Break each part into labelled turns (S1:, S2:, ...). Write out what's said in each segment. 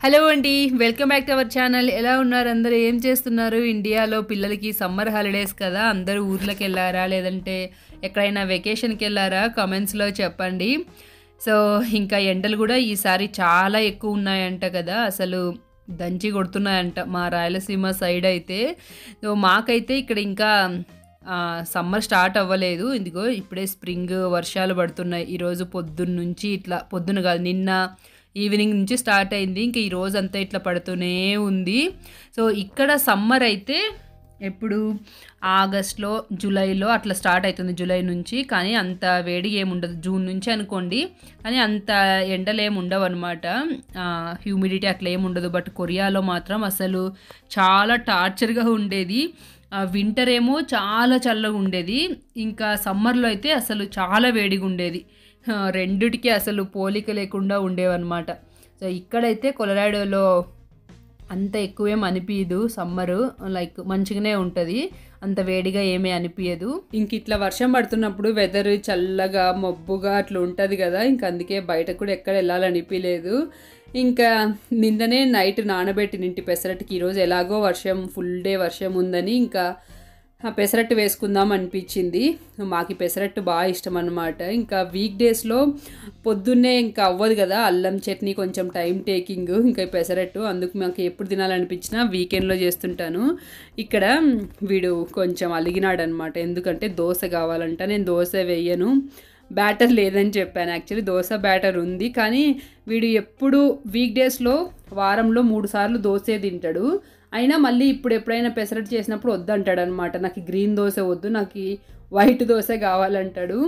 S1: Hello అండి, welcome back to our channel. ఎలా ఉన్నారు అందరూ? ఏం చేస్తున్నారు? ఇండియాలో పిల్లలకి సమ్మర్ హాలిడేస్ కదా, అందరూ ఊర్లోకి వెళ్ళారా లేదంటే ఎక్కడైనా వెకేషన్కి వెళ్ళారా? కామెంట్స్లో చెప్పండి. సో ఇంకా ఎండలు కూడా ఈసారి చాలా ఎక్కువ ఉన్నాయంట కదా, అసలు దంచి కొడుతున్నాయంట మా రాయలసీమ సైడ్ అయితే. సో మాకైతే ఇక్కడ ఇంకా సమ్మర్ స్టార్ట్ అవ్వలేదు. ఇదిగో ఇప్పుడే స్ప్రింగ్ వర్షాలు పడుతున్నాయి. ఈరోజు పొద్దున్న నుంచి ఇట్లా, పొద్దున కాదు నిన్న ఈవినింగ్ నుంచి స్టార్ట్ అయింది. ఇంకా ఈ రోజు అంతా ఇట్లా పడుతూనే ఉంది. సో ఇక్కడ సమ్మర్ అయితే ఎప్పుడు ఆగస్ట్లో జూలైలో అట్లా స్టార్ట్ అవుతుంది, జూలై నుంచి. కానీ అంత వేడి ఏముండదు, జూన్ నుంచి అనుకోండి. కానీ అంత ఎండలు ఏమి ఉండవు అనమాట, హ్యూమిడిటీ అట్లా ఏముండదు. బట్ కొరియాలో మాత్రం అసలు చాలా టార్చర్గా ఉండేది. వింటర్ ఏమో చాలా చల్లగా ఉండేది, ఇంకా సమ్మర్లో అయితే అసలు చాలా వేడిగా ఉండేది. రెండిటికి అసలు పోలిక లేకుండా ఉండేవన్నమాట. సో ఇక్కడైతే కొలరాడోలో అంత ఎక్కువేం అనిపించదు, సమ్మరు లైక్ మంచిగానే ఉంటుంది, అంత వేడిగా ఏమీ అనిపించదు. ఇంక ఇట్లా వర్షం పడుతున్నప్పుడు వెదర్ చల్లగా మబ్బుగా అట్లా ఉంటుంది కదా, ఇంక అందుకే బయటకు కూడా ఎక్కడ వెళ్ళాలనిపించలేదు. ఇంకా నిన్ననే నైట్ నానబెట్టినింటి పెసరట్టుకి. ఈరోజు ఎలాగో వర్షం, ఫుల్ డే వర్షం ఉందని ఇంకా పెసరట్టు వేసుకుందాం అనిపించింది. మాకు పెసరట్టు బాగా ఇష్టం అనమాట. ఇంకా వీక్ డేస్లో పొద్దున్నే ఇంకా అవ్వదు కదా, అల్లం చట్నీ కొంచెం టైం టేకింగ్, ఇంకా పెసరట్టు అందుకు మాకు ఎప్పుడు తినాలనిపించినా వీకెండ్లో చేస్తుంటాను. ఇక్కడ వీడు కొంచెం అలిగినాడనమాట, ఎందుకంటే దోశ కావాలంట. నేను దోశ వేయను, బ్యాటర్ లేదని చెప్పాను. యాక్చువల్లీ దోశ బ్యాటర్ ఉంది, కానీ వీడు ఎప్పుడు వీక్ డేస్లో వారంలో 3 సార్లు దోశే తింటాడు. అయినా మళ్ళీ ఇప్పుడు ఎప్పుడైనా పెసరట్టు చేసినప్పుడు వద్దంటాడు అనమాట. నాకు గ్రీన్ దోశ వద్దు, నాకు వైట్ దోశ కావాలంటాడు.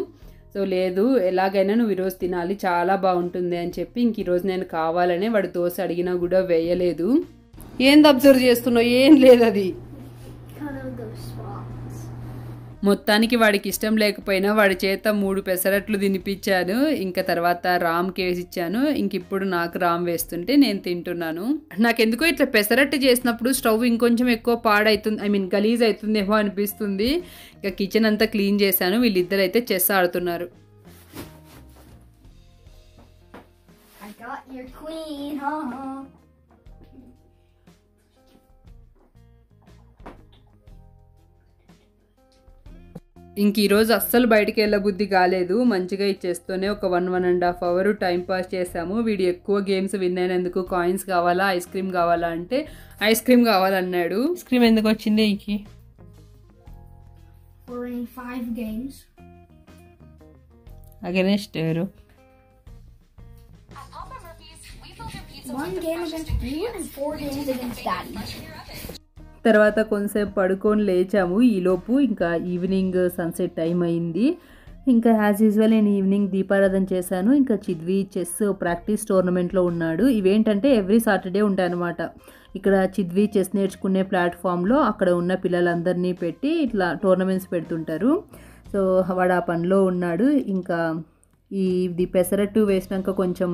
S1: సో లేదు, ఎలాగైనా నువ్వు ఈరోజు తినాలి, చాలా బాగుంటుంది అని చెప్పి ఇంక ఈరోజు నేను కావాలనే వాడు దోశ అడిగినా కూడా వేయలేదు. ఏంది అబ్జర్వ్ చేస్తున్నావు? ఏం లేదు అది. మొత్తానికి వాడికి ఇష్టం లేకపోయినా వాడి చేత 3 పెసరట్లు తినిపించాను. ఇంకా తర్వాత రామ్కి వేసి ఇచ్చాను. ఇంక ఇప్పుడు నాకు రామ్ వేస్తుంటే నేను తింటున్నాను. నాకెందుకో ఇట్లా పెసరట్టు చేసినప్పుడు స్టవ్ ఇంకొంచెం ఎక్కువ పాడవుతుంది, గలీజ్ అవుతుందేమో అనిపిస్తుంది. ఇక కిచెన్ అంతా క్లీన్ చేశాను. వీళ్ళిద్దరు అయితే చెస్ ఆడుతున్నారు. ఇంక ఈరోజు అస్సలు బయటికి వెళ్ళబుద్ధి కాలేదు. మంచిగా ఇచ్చేస్తూనే ఒక 1.5 అవర్ టైం పాస్ చేసాము. వీడు ఎక్కువ గేమ్స్ విన్ అయినందుకు కాయిన్స్ కావాలా, ఐస్ క్రీమ్ కావాలా అంటే ఐస్ క్రీమ్ కావాలన్నాడు. ఐస్ క్రీమ్ ఎందుకు వచ్చింది ఈకి? అగెనెస్ట్ ఎవరు? తర్వాత కొంతసేపు పడుకొని లేచాము. ఈలోపు ఇంకా ఈవినింగ్ సన్సెట్ టైం అయింది. ఇంకా యాజ్ యూజువల్ నేను ఈవినింగ్ దీపారాధన చేశాను. ఇంకా చిద్వి చెస్ ప్రాక్టీస్ టోర్నమెంట్లో ఉన్నాడు. ఇవేంటంటే ఎవ్రీ సాటర్డే ఉంటాయన్నమాట. ఇక్కడ చిద్వి చెస్ నేర్చుకునే ప్లాట్ఫామ్లో అక్కడ ఉన్న పిల్లలందరినీ పెట్టి ఇట్లా టోర్నమెంట్స్ పెడుతుంటారు. సో వాడు ఆ పనిలో ఉన్నాడు. ఇంకా ఇది పెసరట్టు వేసినాక కొంచెం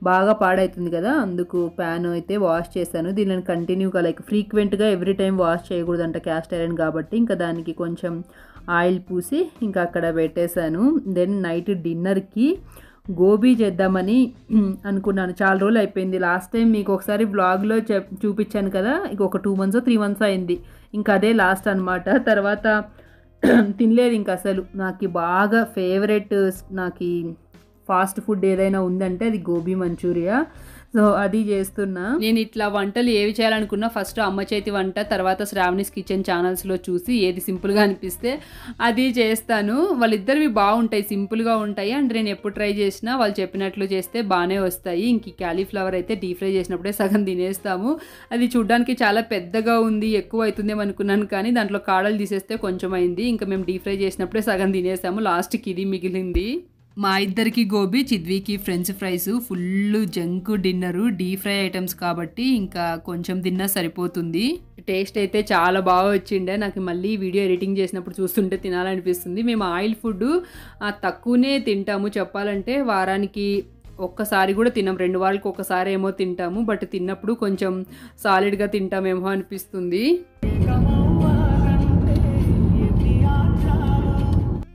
S1: బాగా పాడవుతుంది కదా, అందుకు ప్యాన్ అయితే వాష్ చేశాను. దీనిని కంటిన్యూగా లైక్ ఫ్రీక్వెంట్గా ఎవ్రీ టైం వాష్ చేయకూడదంట, క్యాస్ట్ ఐరన్ కాబట్టి. ఇంకా దానికి కొంచెం ఆయిల్ పూసి ఇంకా అక్కడ పెట్టేశాను. దెన్ నైట్ డిన్నర్కి గోబీ చేద్దామని అనుకున్నాను. చాలా రోజులు అయిపోయింది. లాస్ట్ టైం మీకు ఒకసారి వ్లాగ్లో చూపించాను కదా, ఇక ఒక 2 months 3 months అయింది. ఇంకా అదే లాస్ట్ అనమాట. తర్వాత తినలేదు ఇంకా అసలు. నాకు బాగా ఫేవరెట్, నాకు ఫాస్ట్ ఫుడ్ ఏదైనా ఉందంటే అది గోబీ మంచూరియా. సో అది చేస్తున్నా. నేను ఇట్లా వంటలు ఏవి చేయాలనుకున్నా ఫస్ట్ అమ్మ చేతి వంట, తర్వాత శ్రావణీస్ కిచెన్ ఛానల్స్లో చూసి ఏది సింపుల్గా అనిపిస్తే అది చేస్తాను. వాళ్ళిద్దరివి బాగుంటాయి, సింపుల్గా ఉంటాయి. అండ్ నేను ఎప్పుడు ట్రై చేసినా వాళ్ళు చెప్పినట్లు చేస్తే బాగానే వస్తాయి. ఇంక క్యాలీఫ్లవర్ అయితే డీప్ ఫ్రై చేసినప్పుడే సగం తినేస్తాము. అది చూడ్డానికి చాలా పెద్దగా ఉంది, ఎక్కువ అవుతుందేమో అనుకున్నాను, కానీ దాంట్లో కాడలు తీసేస్తే కొంచెం అయింది. ఇంకా మేము డీప్ ఫ్రై చేసినప్పుడే సగం తినేసాము, లాస్ట్కి ఇది మిగిలింది. మా ఇద్దరికి గోబీ, చిద్వికి french fries. Full junk dinner, deep fry items కాబట్టి ఇంకా కొంచెం తిన్నా సరిపోతుంది. టేస్ట్ అయితే చాలా బాగా వచ్చిండే. నాకు మళ్ళీ వీడియో ఎడిటింగ్ చేసినప్పుడు చూస్తుంటే తినాలనిపిస్తుంది. మేము ఆయిల్ ఫుడ్ తక్కువనే తింటాము, చెప్పాలంటే వారానికి ఒక్కసారి కూడా తిన్నాం, 2 వారాలకు ఒకసారి ఏమో తింటాము. బట్ తిన్నప్పుడు కొంచెం సాలిడ్గా తింటామేమో అనిపిస్తుంది.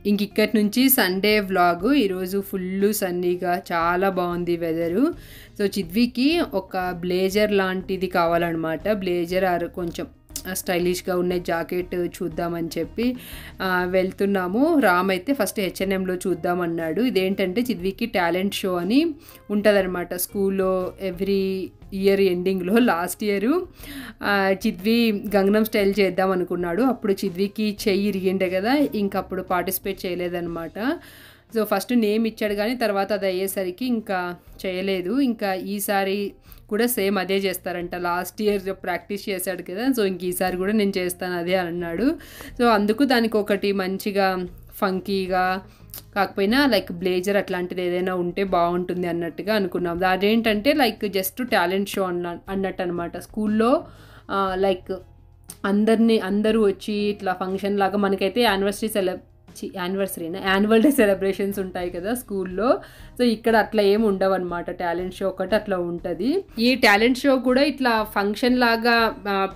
S1: ఇంక ఇక్కడి నుంచి సండే వ్లాగ్. ఈరోజు ఫుల్ సన్నీగా చాలా బాగుంది వెదరు. సో చిద్వికి ఒక బ్లేజర్ లాంటిది కావాలన్నమాట. బ్లేజర్ ఆర్ కొంచెం స్టైలిష్గా ఉన్న జాకెట్ చూద్దామని చెప్పి వెళ్తున్నాము. రామ్ అయితే ఫస్ట్ H&Mలో చూద్దామన్నాడు. ఇదేంటంటే చిద్వికి టాలెంట్ షో అని ఉంటుందన్నమాట స్కూల్లో ఎవ్రీ ఇయర్ ఎండింగ్లో. లాస్ట్ ఇయర్ చిద్వి గంగనం స్టైల్ చేద్దాం అనుకున్నాడు. అప్పుడు చిద్వికి చెయ్యి ఇరిగిండే కదా, ఇంకప్పుడు పార్టిసిపేట్ చేయలేదన్నమాట. సో ఫస్ట్ నేమ్ ఇచ్చాడు కానీ తర్వాత అది అయ్యేసరికి ఇంకా చేయలేదు. ఇంకా ఈసారి కూడా సేమ్ అదే చేస్తారంట. లాస్ట్ ఇయర్ ప్రాక్టీస్ చేశాడు కదా, సో ఇంక ఈసారి కూడా నేను చేస్తాను అదే అన్నాడు. సో అందుకు దానికి ఒకటి మంచిగా ఫంకీగా కాకపోయినా లైక్ బ్లేజర్ అట్లాంటిది ఏదైనా ఉంటే బాగుంటుంది అన్నట్టుగా అనుకున్నాం. అదేంటంటే లైక్ జస్ట్ టాలెంట్ షో అన్నట్టు అనమాట. స్కూల్లో లైక్ అందరూ వచ్చి ఇట్లా ఫంక్షన్ లాగా, మనకైతే యాన్యువల్ డే సెలబ్రేషన్స్ ఉంటాయి కదా స్కూల్లో. సో ఇక్కడ అట్లా ఏమి ఉండవు అనమాట. టాలెంట్ షో ఒకటి అట్లా ఉంటుంది. ఈ టాలెంట్ షో కూడా ఇట్లా ఫంక్షన్ లాగా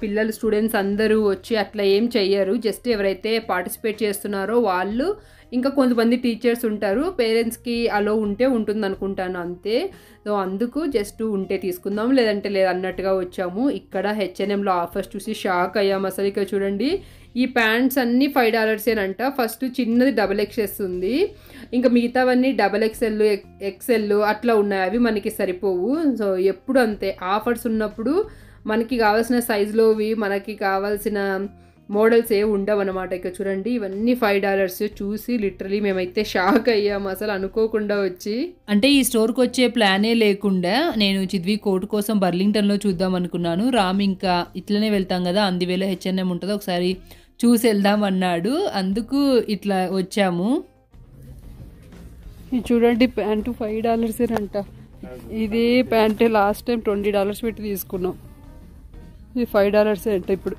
S1: పిల్లలు స్టూడెంట్స్ అందరూ వచ్చి అట్లా ఏం చెయ్యరు. జస్ట్ ఎవరైతే పార్టిసిపేట్ చేస్తున్నారో వాళ్ళు, ఇంకా కొంతమంది టీచర్స్ ఉంటారు. పేరెంట్స్కి అలో ఉంటే ఉంటుంది అనుకుంటాను అంతే. సో అందుకు జస్ట్ ఉంటే తీసుకుందాం లేదంటే లేదు అన్నట్టుగా వచ్చాము. ఇక్కడ H&Mలో ఆఫర్స్ చూసి షాక్ అయ్యాము అసలు. ఇక్కడ చూడండి, ఈ ప్యాంట్స్ అన్నీ $5 ఫస్ట్ చిన్నది XXS ఉంది, ఇంకా మిగతావన్నీ XXL XL అట్లా ఉన్నాయి. అవి మనకి సరిపోవు. సో ఎప్పుడు అంతే, ఆఫర్స్ ఉన్నప్పుడు మనకి కావాల్సిన సైజులోవి మనకి కావాల్సిన మోడల్స్ ఏ ఉండవు అనమాట. ఇక్కడ చూడండి, ఇవన్నీ $5 చూసి లిటరలీ మేమైతే షాక్ అయ్యాము అసలు, అనుకోకుండా వచ్చి. అంటే ఈ స్టోర్కి వచ్చే ప్లానే లేకుండా నేను చిద్వి కోట్ కోసం బర్లింగ్టన్లో చూద్దాం అనుకున్నాను. రామ్ ఇంకా ఇట్లనే వెళ్తాం కదా, అందువేళ H&M ఉంటుందో ఒకసారి చూసి వెళ్దాం అన్నాడు. అందుకు ఇట్లా వచ్చాము. ఇది చూడండి, ప్యాంటు $5 అంట. ఇదే ప్యాంటే లాస్ట్ టైం $20 పెట్టి తీసుకున్నాం. ఇది $5 అంట ఇప్పుడు.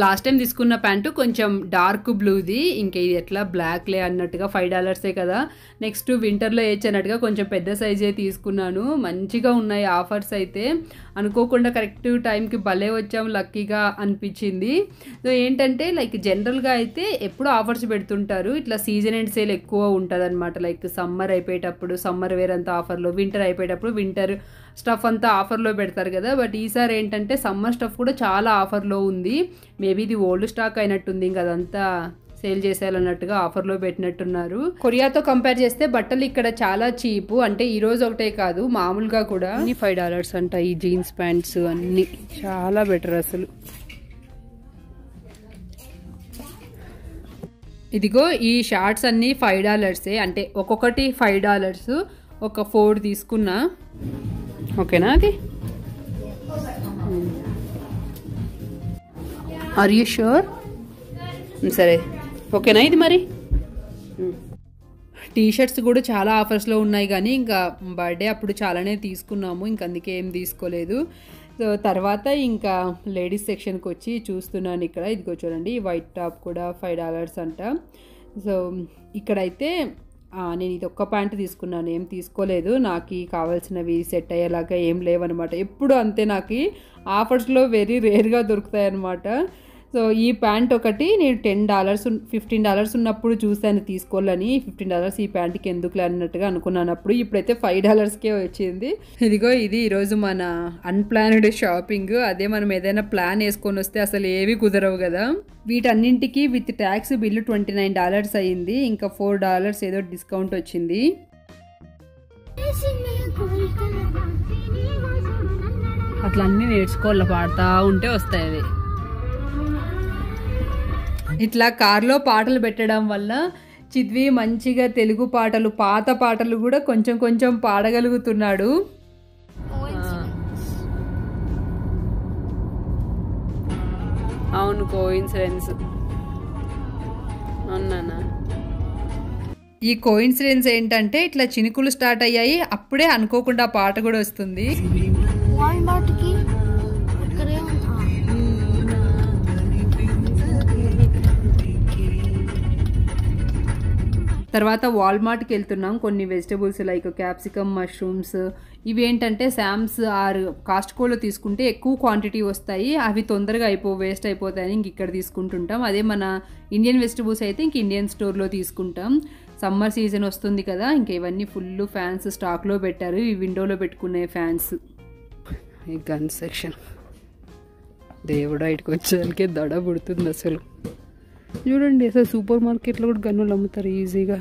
S1: లాస్ట్ టైం తీసుకున్న ప్యాంటు కొంచెం డార్క్ బ్లూది, ఇంకా ఇది ఎట్లా బ్లాక్లే అన్నట్టుగా $5 కదా. నెక్స్ట్ వింటర్లో వేయచ్చన్నట్టుగా కొంచెం పెద్ద సైజే తీసుకున్నాను. మంచిగా ఉన్నాయి ఆఫర్స్ అయితే. అనుకోకుండా కరెక్ట్ టైంకి భలే వచ్చాము, లక్కీగా అనిపించింది. సో ఏంటంటే లైక్ జనరల్గా అయితే ఎప్పుడు ఆఫర్స్ పెడుతుంటారు. ఇట్లా సీజన్ అండ్ సేల్ ఎక్కువ ఉంటుంది అనమాట. లైక్ సమ్మర్ అయిపోయేటప్పుడు సమ్మర్ వేర్ అంతా ఆఫర్లో, వింటర్ అయిపోయేటప్పుడు వింటర్ స్టఫ్ అంతా ఆఫర్లో పెడతారు కదా. బట్ ఈసారి ఏంటంటే సమ్మర్ స్టఫ్ కూడా చాలా ఆఫర్లో ఉంది. మేబీ ఇది ఓల్డ్ స్టాక్ అయినట్టుంది, ఇంకా అదంతా సేల్ చేసేయాలన్నట్టుగా ఆఫర్లో పెట్టినట్టున్నారు. కొరియాతో కంపేర్ చేస్తే బట్టలు ఇక్కడ చాలా చీపు. అంటే ఈరోజు ఒకటే కాదు, మామూలుగా కూడా అన్ని $5 అంట. ఈ జీన్స్ ప్యాంట్స్ అన్నీ చాలా బెటర్ అసలు. ఇదిగో ఈ షార్ట్స్ అన్నీ $5. అంటే ఒక్కొక్కటి $5. ఒక 4 తీసుకున్నా. ఓకేనా అది? Are you sure? సరే ఓకేనా ఇది మరి. టీషర్ట్స్ కూడా చాలా ఆఫర్స్లో ఉన్నాయి కానీ ఇంకా బర్త్డే అప్పుడు చాలానే తీసుకున్నాము, ఇంక అందుకే ఏం తీసుకోలేదు. సో తర్వాత ఇంకా లేడీస్ సెక్షన్కి వచ్చి చూస్తున్నాను. ఇక్కడ ఇదిగో చూడండి, వైట్ టాప్ కూడా $5 అంట. సో ఇక్కడైతే నేను ఇది ఒక్క ప్యాంట్ తీసుకున్నాను, ఏం తీసుకోలేదు. నాకు కావాల్సినవి సెట్ అయ్యేలాగా ఏం లేవన్నమాట. ఎప్పుడు అంతే, నాకు ఆఫర్స్లో వెరీ రేర్గా దొరుకుతాయి అన్నమాట. సో ఈ ప్యాంట్ ఒకటి నేను $15 ఉన్నప్పుడు చూశాను తీసుకోవాలని. $15 ఈ ప్యాంట్కి ఎందుకులే అన్నట్టుగా అనుకున్నాను అప్పుడు. ఇప్పుడైతే $5కే వచ్చింది. ఇదిగో ఇది ఈరోజు మన అన్ప్లాన్డ్ షాపింగ్. అదే మనం ఏదైనా ప్లాన్ వేసుకొని వస్తే అసలు ఏవి కుదరవు కదా. వీటన్నింటికి విత్ ట్యాక్స్ బిల్లు $29 అయ్యింది. ఇంకా $4 ఏదో డిస్కౌంట్ వచ్చింది. అట్లా అన్నీ నేర్చుకోవాలి, పాడుతూ ఉంటే వస్తాయి అవి. ఇట్లా కార్లో పాటలు పెట్టడం వల్ల చిద్వి మంచిగా తెలుగు పాటలు, పాత పాటలు కూడా కొంచెం కొంచెం పాడగలుగుతున్నాడు. అవును, కోఇన్సిడెన్స్. అవునా? ఈ కోఇన్సిడెన్స్ ఏంటంటే ఇట్లా చినుకులు స్టార్ట్ అయ్యాయి, అప్పుడే అనుకోకుండా పాట కూడా వస్తుంది. తర్వాత వాల్మార్ట్కి వెళ్తున్నాం. కొన్ని వెజిటబుల్స్ లైక్ క్యాప్సికమ్, మష్రూమ్స్ ఇవి ఏంటంటే శామ్స్ ఆర్ కాస్ట్కోలో తీసుకుంటే ఎక్కువ క్వాంటిటీ వస్తాయి, అవి తొందరగా వేస్ట్ అయిపోతాయని ఇంక ఇక్కడ తీసుకుంటుంటాం. అదే మన ఇండియన్ వెజిటబుల్స్ అయితే ఇంక ఇండియన్ స్టోర్లో తీసుకుంటాం. సమ్మర్ సీజన్ వస్తుంది కదా, ఇంక ఇవన్నీ ఫుల్ ఫ్యాన్స్ స్టాక్లో పెట్టారు. ఈ విండోలో పెట్టుకునే ఫ్యాన్స్. ఈ గన్ సెక్షన్ దేవుడా, ఇటుకు వచ్చేదానికే దడ పుడుతుంది అసలు. చూడండి అసలు సూపర్ మార్కెట్లో కూడా గన్నులు అమ్ముతారు ఈజీగా.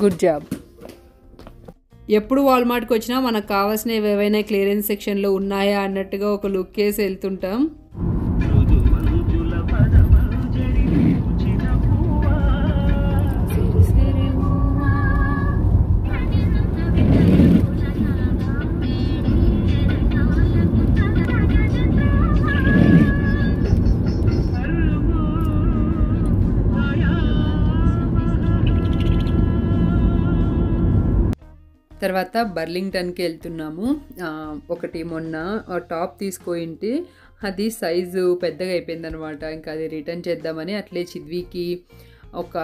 S1: Good job. ఎప్పుడు వాల్మార్ట్కి వచ్చినా మనకు కావాల్సినవి ఏవైనా క్లియరెన్స్ సెక్షన్లో ఉన్నాయా అన్నట్టుగా ఒక లుక్ వేసి వెళ్తుంటాం. తర్వాత బర్లింగ్టన్కి వెళ్తున్నాము. ఒకటి మొన్న టాప్ తీసుకోయింటి, అది సైజు పెద్దగా అయిపోయిందనమాట. ఇంకా అది రిటర్న్ చేద్దామని అట్లే చిద్వికి ఒక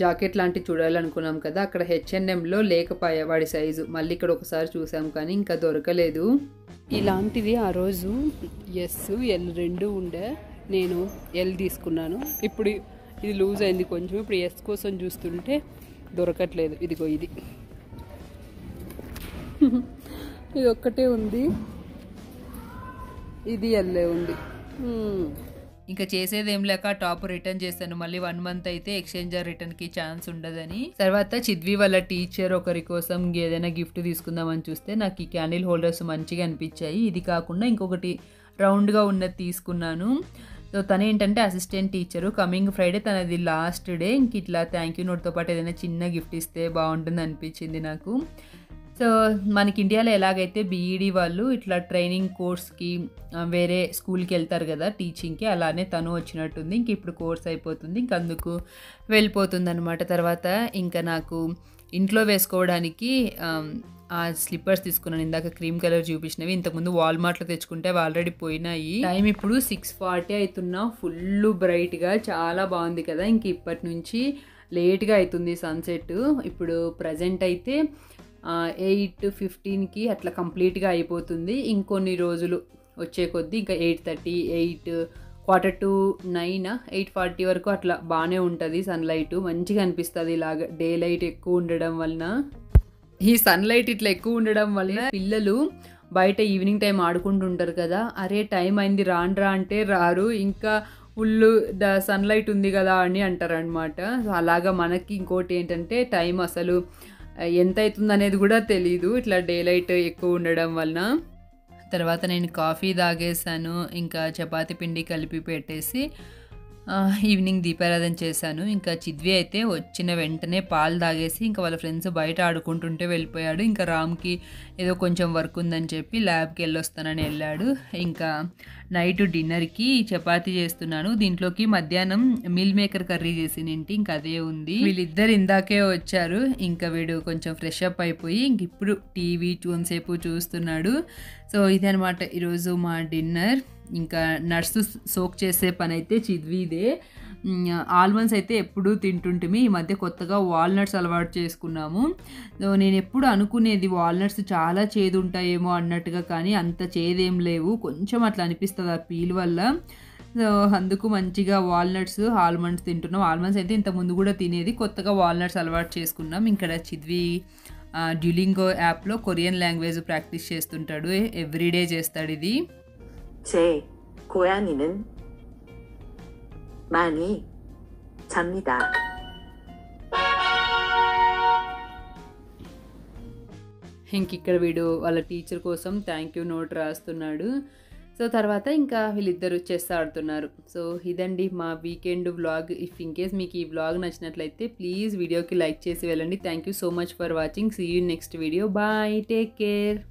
S1: జాకెట్ లాంటివి చూడాలనుకున్నాం కదా, అక్కడ H&Mలో లేకపోయా వాడి సైజు. మళ్ళీ ఇక్కడ ఒకసారి చూసాం కానీ ఇంకా దొరకలేదు. ఇలాంటిది ఆ రోజు ఎస్ ఎల్ రెండు ఉండే, నేను ఎల్ తీసుకున్నాను. ఇప్పుడు ఇది లూజ్ అయింది కొంచెం. ఇప్పుడు ఎస్ కోసం చూస్తుంటే దొరకట్లేదు. ఇదిగో ఇది ఇది ఒక్కటే ఉంది, ఇది ఎల్లే ఉంది. ఇంకా చేసేదేం లేక టాప్ రిటర్న్ చేశాను. మళ్ళీ 1 month అయితే ఎక్స్చేంజర్ రిటర్న్కి ఛాన్స్ ఉండదని. తర్వాత చిద్వి వాళ్ళ టీచర్ ఒకరి కోసం ఏదైనా గిఫ్ట్ తీసుకుందామని చూస్తే నాకు ఈ క్యాండిల్ హోల్డర్స్ మంచిగా అనిపించాయి. ఇది కాకుండా ఇంకొకటి రౌండ్గా ఉన్నది తీసుకున్నాను. సో తను ఏంటంటే అసిస్టెంట్ టీచరు, కమింగ్ ఫ్రైడే తనది లాస్ట్ డే. ఇంక ఇట్లా థ్యాంక్ యూ నోట్తో పాటు ఏదైనా చిన్న గిఫ్ట్ ఇస్తే బాగుంటుంది అనిపించింది నాకు. సో మనకి ఇండియాలో ఎలాగైతే బీఈడీ వాళ్ళు ఇట్లా ట్రైనింగ్ కోర్స్కి వేరే స్కూల్కి వెళ్తారు కదా టీచింగ్కి, అలానే తను వచ్చినట్టుంది. ఇంక ఇప్పుడు కోర్స్ అయిపోతుంది, ఇంక అందుకు వెళ్ళిపోతుంది అనమాట. తర్వాత ఇంకా నాకు ఇంట్లో వేసుకోవడానికి ఆ స్లిప్పర్స్ తీసుకున్నాను. ఇందాక క్రీమ్ కలర్ చూపించినవి, ఇంతకుముందు వాల్మార్ట్లో తెచ్చుకుంటే అవి ఆల్రెడీ పోయినాయి. టైం ఇప్పుడు 6:40 అవుతున్నా. ఫుల్ బ్రైట్గా చాలా బాగుంది కదా. ఇంక ఇప్పటి నుంచి లేట్గా అవుతుంది సన్సెట్. ఇప్పుడు ప్రజెంట్ అయితే 8:15కి అట్లా కంప్లీట్గా అయిపోతుంది. ఇంకొన్ని రోజులు వచ్చే కొద్దీ ఇంకా 8:30, 8, 8:45, 8:40 వరకు అట్లా బాగానే ఉంటుంది సన్లైట్. మంచిగా అనిపిస్తుంది ఇలాగ డే లైట్ ఎక్కువ ఉండడం వలన. ఈ సన్లైట్ ఇట్లా ఎక్కువ ఉండడం వలన పిల్లలు బయట ఈవినింగ్ టైం ఆడుకుంటుంటారు కదా, అరే టైం అయింది రాండ్రా అంటే రారు, ఇంకా ఫుల్ సన్లైట్ ఉంది కదా అని అంటారు అనమాట. అలాగా మనకి ఇంకోటి ఏంటంటే టైం అసలు ఎంత అవుతుంది అనేది కూడా తెలీదు ఇట్లా డే లైట్ ఎక్కువ ఉండడం వలన. తర్వాత నేను కాఫీ తాగేసాను, ఇంకా చపాతీ పిండి కలిపి పెట్టేసి ఈవినింగ్ దీపారాధన చేశాను. ఇంకా చిద్వి అయితే వచ్చిన వెంటనే పాలు తాగేసి ఇంకా వాళ్ళ ఫ్రెండ్స్ బయట ఆడుకుంటుంటే వెళ్ళిపోయాడు. ఇంకా రామ్కి ఏదో కొంచెం వర్క్ ఉందని చెప్పి ల్యాబ్కి వెళ్ళొస్తానని వెళ్ళాడు. ఇంకా నైట్ డిన్నర్కి చపాతీ చేస్తున్నాను. దీంట్లోకి మధ్యాహ్నం మీల్ మేకర్ కర్రీ చేసినేంటి, ఇంకా అదే ఉంది. వీళ్ళిద్దరు ఇందాకే వచ్చారు. ఇంకా వీడు కొంచెం ఫ్రెష్ అప్ అయిపోయి ఇంక ఇప్పుడు టీవీ కొంతసేపు చూస్తున్నాడు. సో ఇదే అనమాట ఈరోజు మా డిన్నర్. ఇంకా నట్స్ సోక్ చేసే పని అయితే చిద్విదే. ఆల్మండ్స్ అయితే ఎప్పుడూ తింటుంటిమి, ఈ మధ్య కొత్తగా వాల్నట్స్ అలవాటు చేసుకున్నాము. సో నేను ఎప్పుడు అనుకునేది వాల్నట్స్ చాలా చేదు ఉంటాయేమో అన్నట్టుగా, కానీ అంత చేదేం లేవు, కొంచెం అట్లా అనిపిస్తుంది ఆ పీల్ వల్ల. సో అందుకు మంచిగా వాల్నట్స్ ఆల్మండ్స్ తింటున్నాం. ఆల్మండ్స్ అయితే ఇంత ముందు కూడా తినేది, కొత్తగా వాల్నట్స్ అలవాటు చేసుకున్నాం. ఇక్కడ చిద్వి డ్యూలింగో యాప్లో కొరియన్ లాంగ్వేజ్ ప్రాక్టీస్ చేస్తుంటాడు, ఎవ్రీడే చేస్తాడు ఇది.
S2: 제 고양이는 많이 잡니다.
S1: ఇంకిక్కడ వీడు వాళ్ళ టీచర్ కోసం థ్యాంక్ యూ నోట్ రాస్తున్నాడు. సో తర్వాత ఇంకా వీళ్ళిద్దరు చెస్ ఆడుతున్నారు. సో ఇదండి మా weekend vlog. If in case మీకు ఈ వ్లాగ్ నచ్చినట్లయితే ప్లీజ్ వీడియోకి లైక్ చేసి వెళ్ళండి. Thank you so much for watching. See you next video. Bye, take care.